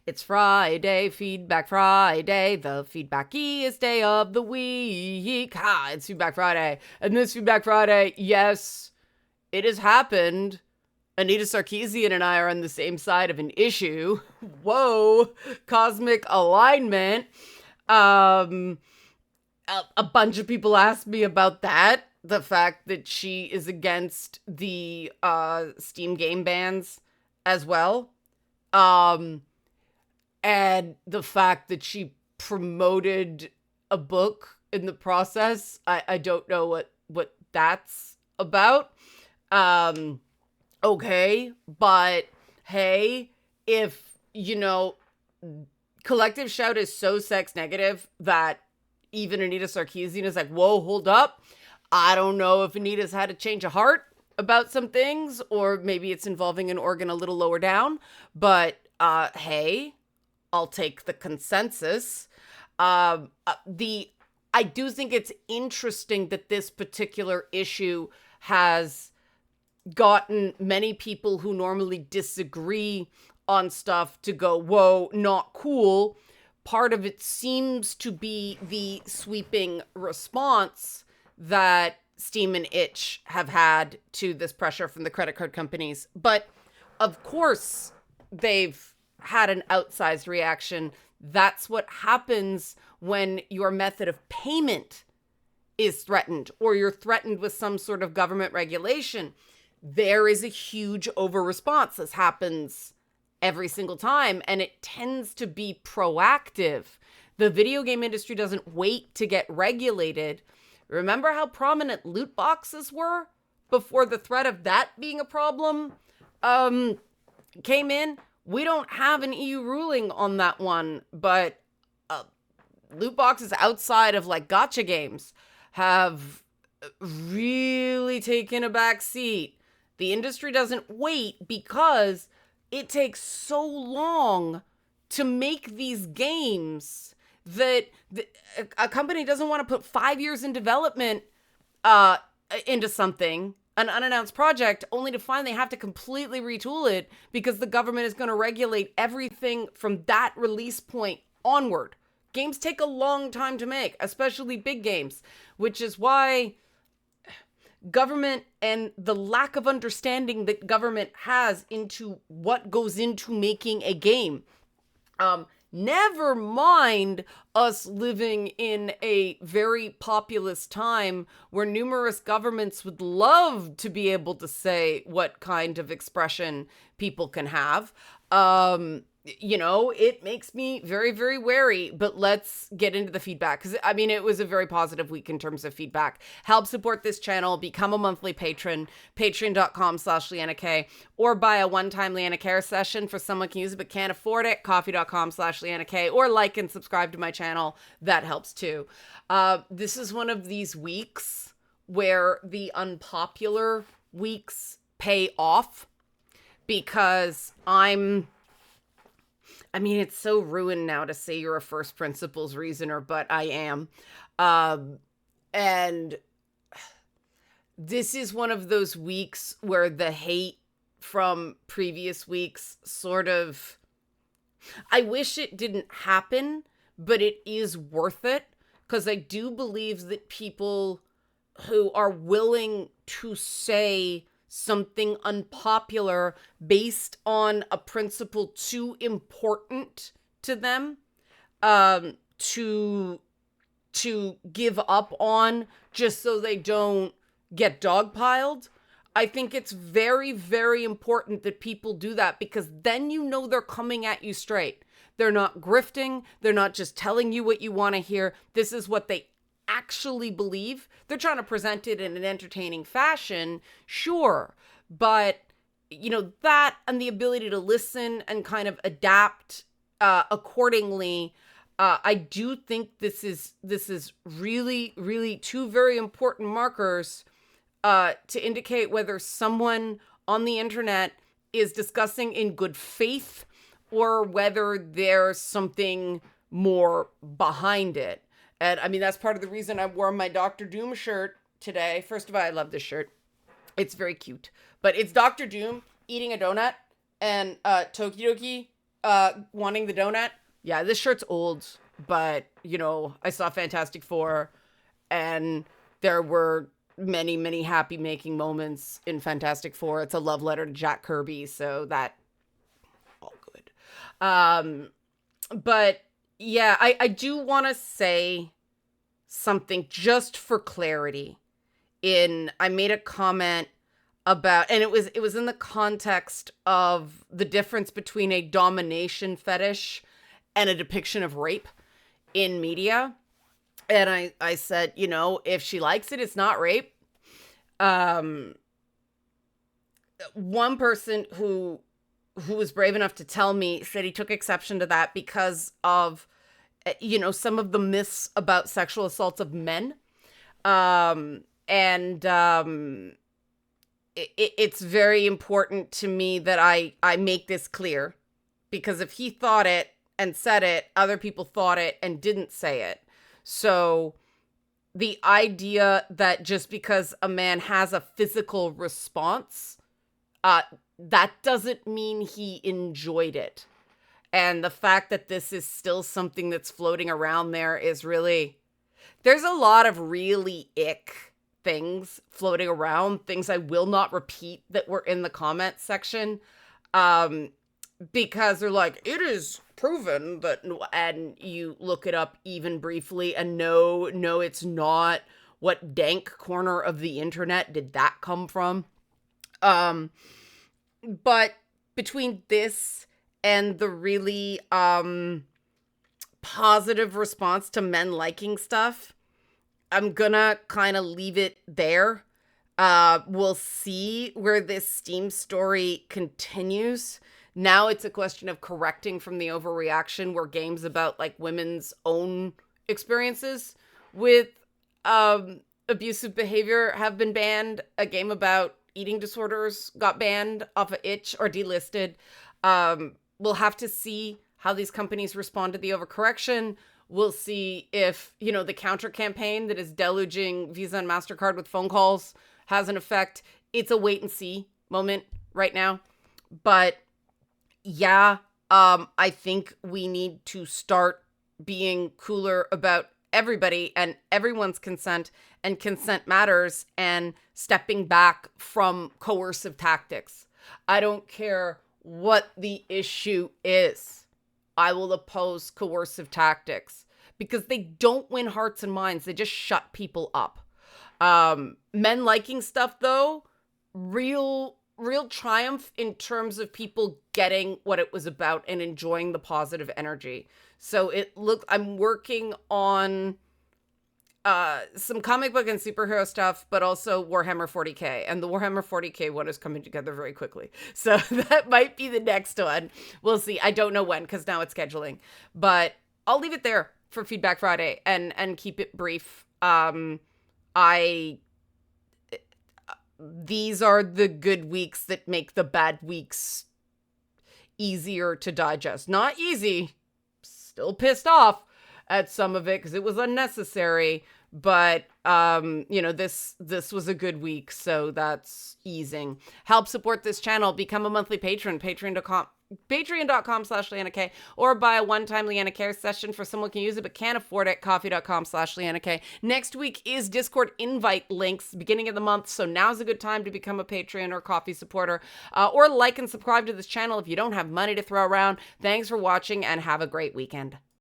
It's Friday, Feedback Friday, the feedbackiest day of the week. It's Feedback Friday. And this Feedback Friday, yes, it has happened. Anita Sarkeesian and I are on the same side of an issue. Whoa, cosmic alignment. A bunch of people asked me about that. The fact that she is against the Steam game bans as well. And the fact that she promoted a book in the process. I don't know what that's about. Okay, but hey, if, Collective Shout is so sex negative that even Anita Sarkeesian is like, whoa, hold up. I don't know if Anita's had a change of heart about some things, or maybe it's involving an organ a little lower down. But hey, I'll take the consensus. I do think it's interesting that this particular issue has gotten many people who normally disagree on stuff to go, whoa, not cool. Part of it seems to be the sweeping response that Steam and Itch have had to this pressure from the credit card companies. But of course, they've had an outsized reaction. That's what happens when your method of payment is threatened, or you're threatened with some sort of government regulation. There is a huge over response. This happens every single time, and it tends to be proactive. The video game industry doesn't wait to get regulated. Remember how prominent loot boxes were before the threat of that being a problem came in? We don't have an EU ruling on that one, but loot boxes outside of like gacha games have really taken a back seat. The industry doesn't wait because it takes so long to make these games that a company doesn't want to put 5 years in development into something, an unannounced project, only to find they have to completely retool it because the government is going to regulate everything from that release point onward. Games take a long time to make, especially big games, which is why government and the lack of understanding that government has into what goes into making a game. Never mind us living in a very populous time where numerous governments would love to be able to say what kind of expression people can have. It makes me very, very wary, but let's get into the feedback. Because, it was a very positive week in terms of feedback. Help support this channel, become a monthly patron, patreon.com/LeannaK, or buy a one-time Leanna Care session for someone who can use it but can't afford it, coffee.com/LeannaK, or like and subscribe to my channel. That helps too. This is one of these weeks where the unpopular weeks pay off because it's so ruined now to say you're a first principles reasoner, but I am. And this is one of those weeks where the hate from previous weeks sort of, I wish it didn't happen, but it is worth it, because I do believe that people who are willing to say something unpopular based on a principle too important to them to give up on just so they don't get dogpiled. I think it's very, very important that people do that, because then they're coming at you straight. They're not grifting. They're not just telling you what you want to hear. This is what they actually believe. They're trying to present it in an entertaining fashion, sure, but that and the ability to listen and kind of adapt accordingly. I do think this is really, really two very important markers to indicate whether someone on the internet is discussing in good faith or whether there's something more behind it. And that's part of the reason I wore my Dr. Doom shirt today. First of all, I love this shirt. It's very cute. But it's Dr. Doom eating a donut and Tokidoki Wanting the donut. Yeah, this shirt's old, but you know, I saw Fantastic Four, and there were many, many happy making moments in Fantastic Four. It's a love letter to Jack Kirby, so that all good. But yeah, I do want to say something just for clarity. I made a comment about, and it was in the context of the difference between a domination fetish and a depiction of rape in media. And I said, you know, if she likes it, it's not rape. One person who was brave enough to tell me said he took exception to that because of, you know, some of the myths about sexual assaults of men. It's very important to me that I make this clear, because if he thought it and said it, other people thought it and didn't say it. So the idea that just because a man has a physical response, that doesn't mean he enjoyed it. And the fact that this is still something that's floating around there is really, there's a lot of really ick things floating around, things I will not repeat that were in the comment section, because they're like, it is proven that, and you look it up even briefly and no, it's not. What dank corner of the internet did that come from? But between this and the really positive response to men liking stuff, I'm gonna kind of leave it there. We'll see where this Steam story continues. Now it's a question of correcting from the overreaction where games about like women's own experiences with abusive behavior have been banned. A game about eating disorders got banned off of itch or delisted. We'll have to see how these companies respond to the overcorrection. We'll see if, you know, the counter campaign that is deluging Visa and MasterCard with phone calls has an effect. It's a wait and see moment right now. But yeah, I think we need to start being cooler about everybody and everyone's consent, and consent matters, and stepping back from coercive tactics. I don't care what the issue is. I will oppose coercive tactics because they don't win hearts and minds. They just shut people up. Men liking stuff, though, real triumph in terms of people getting what it was about and enjoying the positive energy. So I'm working on some comic book and superhero stuff, but also Warhammer 40K. And the Warhammer 40K one is coming together very quickly. So that might be the next one. We'll see. I don't know when, because now it's scheduling. But I'll leave it there for Feedback Friday and keep it brief. These are the good weeks that make the bad weeks easier to digest. Not easy. Still pissed off at some of it because it was unnecessary, but this was a good week, so that's easing. Help support this channel. Become a monthly patron. Patreon.com/LeannaK, or buy a one-time Leanna Care session for someone who can use it but can't afford it. Coffee.com/LeannaK. Next week is Discord invite links, beginning of the month, so now's a good time to become a Patreon or Coffee supporter, or like and subscribe to this channel if you don't have money to throw around. Thanks for watching and have a great weekend.